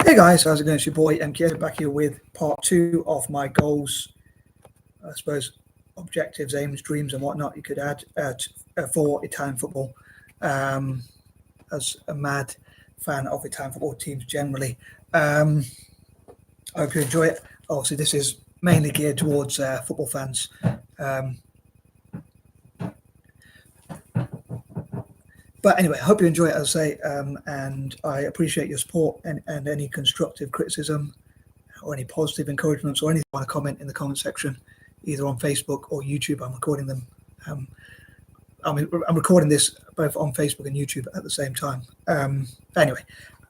Hey guys, how's it going? It's your boy M.K.S back here with part 2 of my goals, I suppose, objectives, aims, dreams and whatnot you could add for Italian football. As a mad fan of Italian football teams generally, I hope you enjoy it. Obviously this is mainly geared towards football fans. But anyway, I hope you enjoy it, as I say, and I appreciate your support and any constructive criticism or any positive encouragements or anything you want to comment in the comment section, either on Facebook or YouTube. I'm recording them. I'm recording this both on Facebook and YouTube at the same time. Anyway,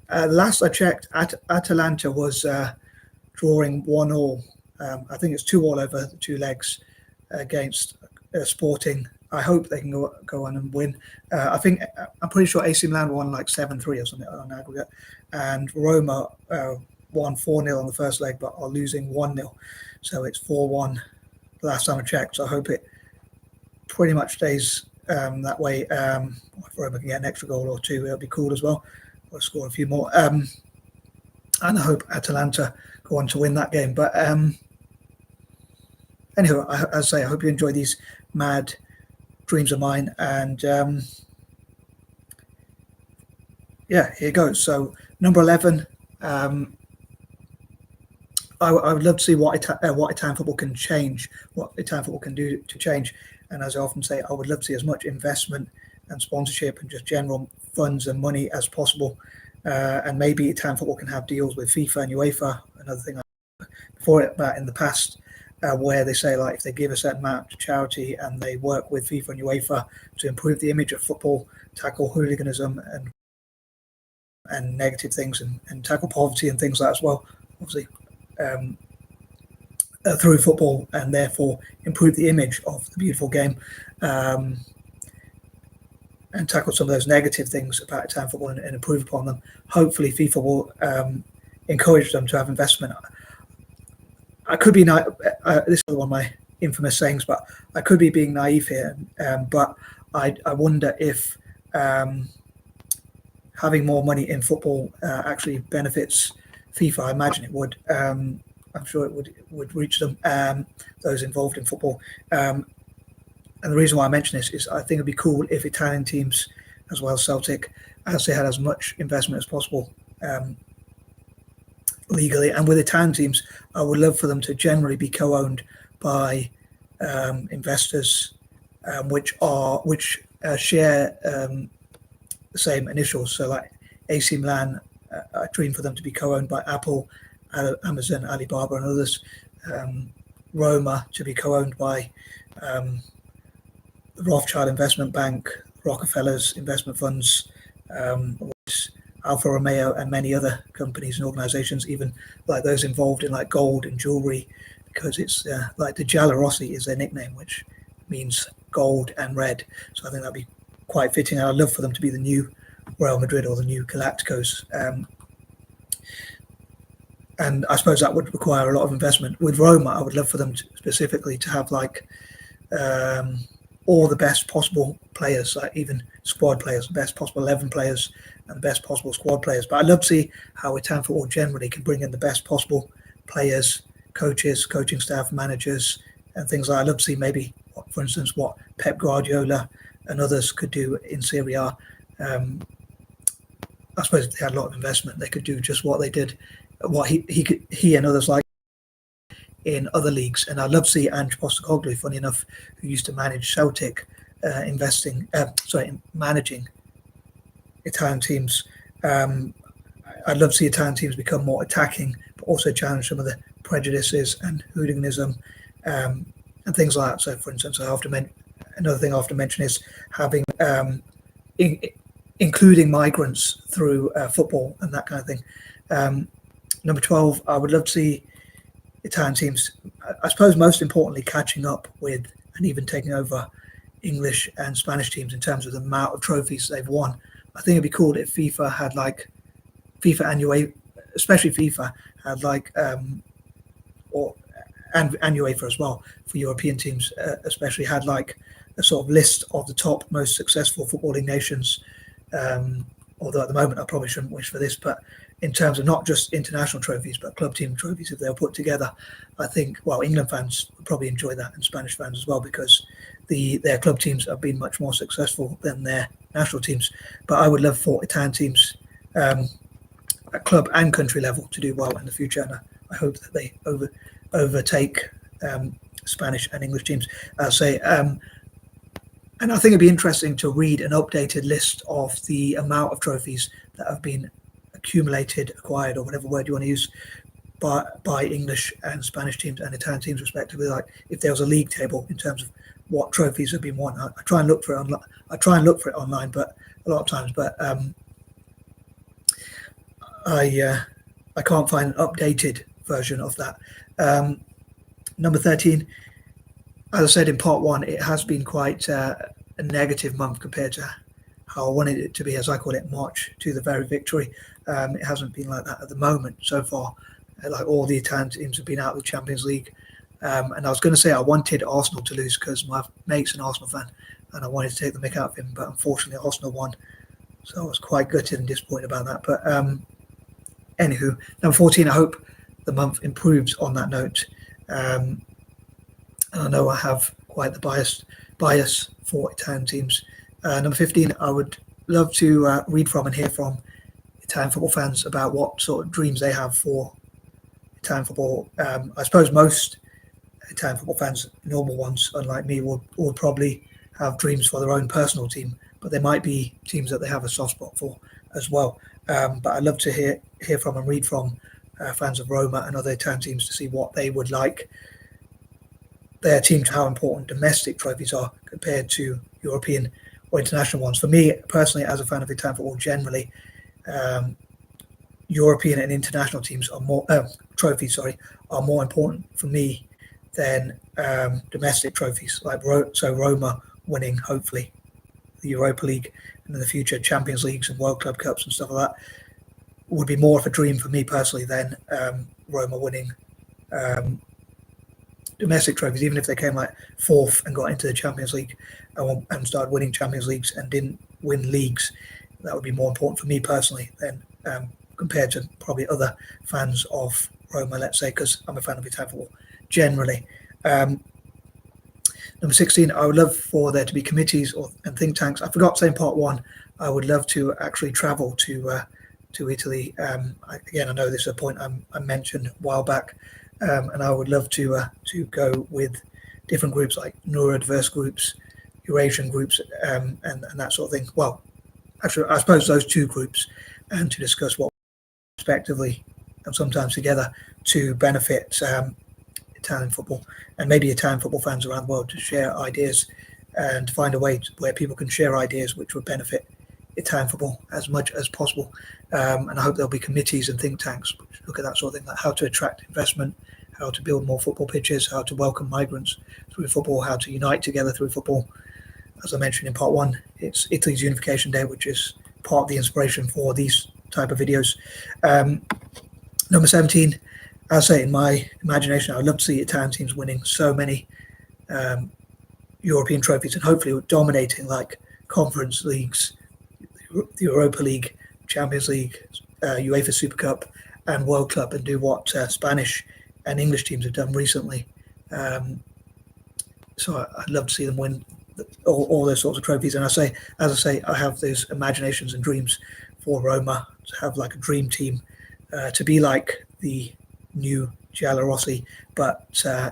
last I checked, Atalanta was drawing 1-1. I think it's 2-2 over the two legs against Sporting. I hope they can go on and win. I'm pretty sure AC Milan won like 7-3 or something on aggregate, and Roma won 4-0 on the first leg, but are losing 1-0. So it's 4-1 the last time I checked. So I hope it pretty much stays that way. If Roma can get an extra goal or two, it'll be cool as well. Or score a few more. And I hope Atalanta go on to win that game. But anyway, as I say, I hope you enjoy these mad dreams of mine, and yeah, here goes. So number 11, I would love to see what Italian football can change, what Italian football can do to change. And as I often say, I would love to see as much investment and sponsorship and just general funds and money as possible. And maybe Italian football can have deals with FIFA and UEFA. Another thing about in the past, where they say, like, if they give a certain amount to charity and they work with FIFA and UEFA to improve the image of football, tackle hooliganism and negative things, and tackle poverty and things like that as well, obviously, through football, and therefore improve the image of the beautiful game, and tackle some of those negative things about Italian football and improve upon them. Hopefully FIFA will encourage them to have investment. I could be this is one of my infamous sayings, but I could be being naive here. But I wonder if having more money in football actually benefits FIFA. I imagine it would. I'm sure it would reach them, those involved in football. And the reason why I mention this is I think it'd be cool if Italian teams, as well as Celtic, as they had as much investment as possible legally. And with Italian teams, I would love for them to generally be co-owned by investors which share the same initials. So like AC Milan, I dream for them to be co-owned by Apple, Amazon, Alibaba and others. Roma to be co-owned by the Rothschild Investment Bank, Rockefellers investment funds, Alfa Romeo and many other companies and organizations, even like those involved in like gold and jewelry, because it's like the Giallorossi is their nickname, which means gold and red. So I think that'd be quite fitting. I'd love for them to be the new Real Madrid or the new Galacticos. And I suppose that would require a lot of investment. With Roma, I would love for them specifically to have like all the best possible players, like even squad players, the best possible 11 players and the best possible squad players. But I'd love to see how Italian football generally can bring in the best possible players, coaches, coaching staff, managers, and things like that. I'd love to see maybe, for instance, what Pep Guardiola and others could do in Serie A. I suppose if they had a lot of investment, they could do just what they did, what he and others like in other leagues. And I'd love to see Ange Postecoglou, funny enough, who used to manage Celtic, managing Italian teams. I'd love to see Italian teams become more attacking, but also challenge some of the prejudices and hooliganism and things like that. So, for instance, another thing I have to mention is having including migrants through football and that kind of thing. Number 12, I would love to see Italian teams, I suppose most importantly, catching up with and even taking over English and Spanish teams in terms of the amount of trophies they've won. I think it'd be cool if FIFA had like especially FIFA had like and UEFA as well for European teams, especially had like a sort of list of the top most successful footballing nations although at the moment I probably shouldn't wish for this, but in terms of not just international trophies, but club team trophies, if they were put together, I think, well, England fans would probably enjoy that, and Spanish fans as well, because their club teams have been much more successful than their national teams. But I would love for Italian teams at club and country level to do well in the future, and I hope that they overtake Spanish and English teams. I'll say, and I think it'd be interesting to read an updated list of the amount of trophies that have been accumulated, acquired, or whatever word you want to use, by English and Spanish teams and Italian teams respectively. Like if there was a league table in terms of what trophies have been won. I try and look for it online, but a lot of times, but I can't find an updated version of that. Number 13, as I said in part one, it has been quite a negative month compared to how I wanted it to be, as I call it, March to the very victory. It hasn't been like that at the moment so far. Like all the Italian teams have been out of the Champions League. And I was going to say I wanted Arsenal to lose because my mate's an Arsenal fan and I wanted to take the mick out of him, but unfortunately Arsenal won. So I was quite gutted and disappointed about that. But anywho, number 14, I hope the month improves on that note. And I know I have quite the bias for Italian teams. Number 15, I would love to read from and hear from Italian football fans about what sort of dreams they have for Italian football. I suppose most Italian football fans, normal ones, unlike me, would probably have dreams for their own personal team, but there might be teams that they have a soft spot for as well. But I'd love to hear from and read from fans of Roma and other Italian teams to see what they would like their team, how important domestic trophies are compared to European or international ones. For me personally, as a fan of Italian football generally, European and international teams are more trophies. Are more important for me than domestic trophies. Like Roma winning, hopefully, the Europa League, and in the future Champions Leagues and World Club Cups and stuff like that would be more of a dream for me personally than Roma winning domestic trophies, even if they came like fourth and got into the Champions League and started winning Champions Leagues and didn't win leagues. That would be more important for me personally than compared to probably other fans of Roma, let's say, because I'm a fan of Italian football generally. Number 16, I would love for there to be committees and think tanks. I forgot to say in part one, I would love to actually travel to Italy. Again, I know this is a point I mentioned a while back, and I would love to go with different groups like neurodiverse groups, Eurasian groups, and that sort of thing. Well, actually, I suppose those two groups, and to discuss what respectively and sometimes together to benefit Italian football and maybe Italian football fans around the world, to share ideas and to find a way where people can share ideas which would benefit Italian football as much as possible. And I hope there'll be committees and think tanks which look at that sort of thing, like how to attract investment, how to build more football pitches, how to welcome migrants through football, how to unite together through football. As I mentioned in part one, it's Italy's Unification Day, which is part of the inspiration for these type of videos. Number 17, I'll say in my imagination, I would love to see Italian teams winning so many European trophies and hopefully dominating like Conference Leagues, the Europa League, Champions League, UEFA Super Cup and World Cup, and do what Spanish and English teams have done recently. So I'd love to see them win all those sorts of trophies. And as I say, I have those imaginations and dreams for Roma to have like a dream team, to be like the new Giallorossi, but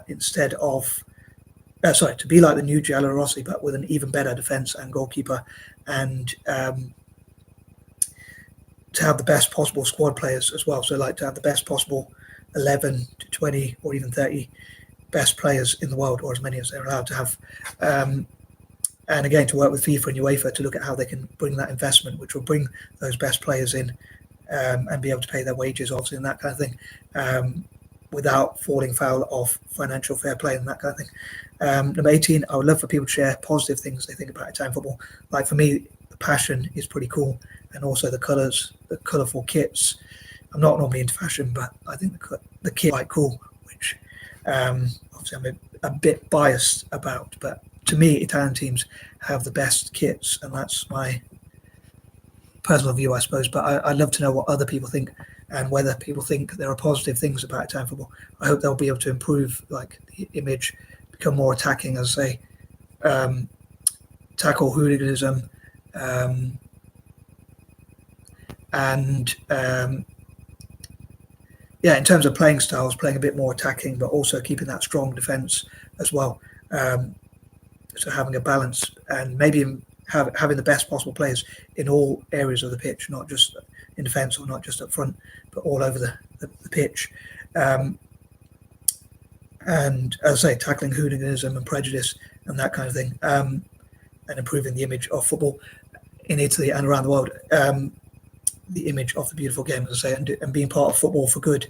instead of to be like the new Giallorossi, but with an even better defense and goalkeeper, and to have the best possible squad players as well. So like to have the best possible 11 to 20 or even 30 best players in the world, or as many as they're allowed to have. And again, to work with FIFA and UEFA to look at how they can bring that investment, which will bring those best players in and be able to pay their wages, obviously, and that kind of thing, without falling foul of financial fair play and that kind of thing. Number 18, I would love for people to share positive things they think about Italian football. Like for me, the passion is pretty cool, and also the colours, the colourful kits. I'm not normally into fashion, but I think the kit is quite cool, which obviously I'm a bit biased about. But to me, Italian teams have the best kits, and that's my personal view, I suppose, but I'd love to know what other people think and whether people think there are positive things about Italian football. I hope they'll be able to improve like the image, become more attacking, as I say, tackle hooliganism, and yeah, in terms of playing styles, playing a bit more attacking, but also keeping that strong defence as well. So having a balance and maybe having the best possible players in all areas of the pitch, not just in defence or not just up front, but all over the pitch. And as I say, tackling hooliganism and prejudice and that kind of thing, and improving the image of football in Italy and around the world. The image of the beautiful game, as I say, and being part of football for good,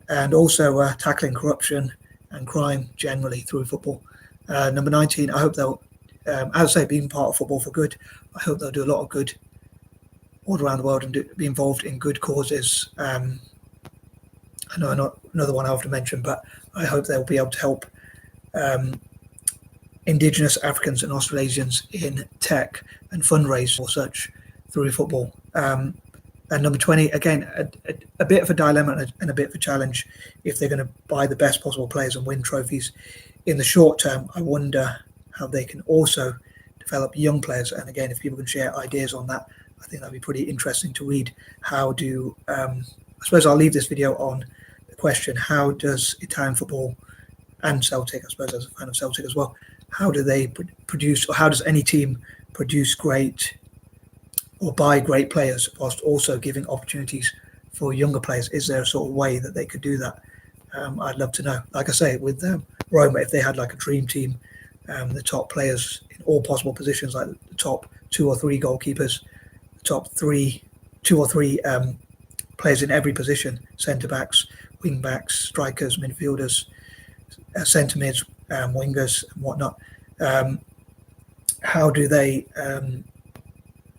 and also tackling corruption and crime generally through football. Number 19, I hope they'll, as I say, being part of football for good, I hope they'll do a lot of good all around the world and be involved in good causes. I know not another one I have to mention, but I hope they'll be able to help Indigenous Africans and Australasians in tech and fundraise for such through football. And number 20, again, a bit of a dilemma and a bit of a challenge if they're going to buy the best possible players and win trophies. In the short term, I wonder how they can also develop young players. And again, if people can share ideas on that, I think that'd be pretty interesting to read. How do, I suppose I'll leave this video on the question, how does Italian football and Celtic, I suppose as a fan of Celtic as well, how do they produce, or how does any team produce great or buy great players whilst also giving opportunities for younger players? Is there a sort of way that they could do that? I'd love to know. Like I say, with Roma, if they had like a dream team, the top players in all possible positions, like the top 2 or 3 goalkeepers, the top 2 or 3 players in every position, centre backs, wing backs, strikers, midfielders, centre mids, wingers and whatnot. How do they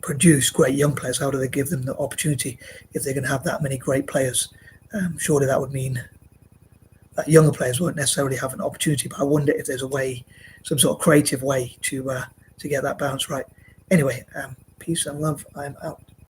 produce great young players? How do they give them the opportunity if they're going to have that many great players? Surely that would mean that younger players won't necessarily have an opportunity, but I wonder if there's a way, some sort of creative way to get that balance right. Anyway, peace and love. I'm out.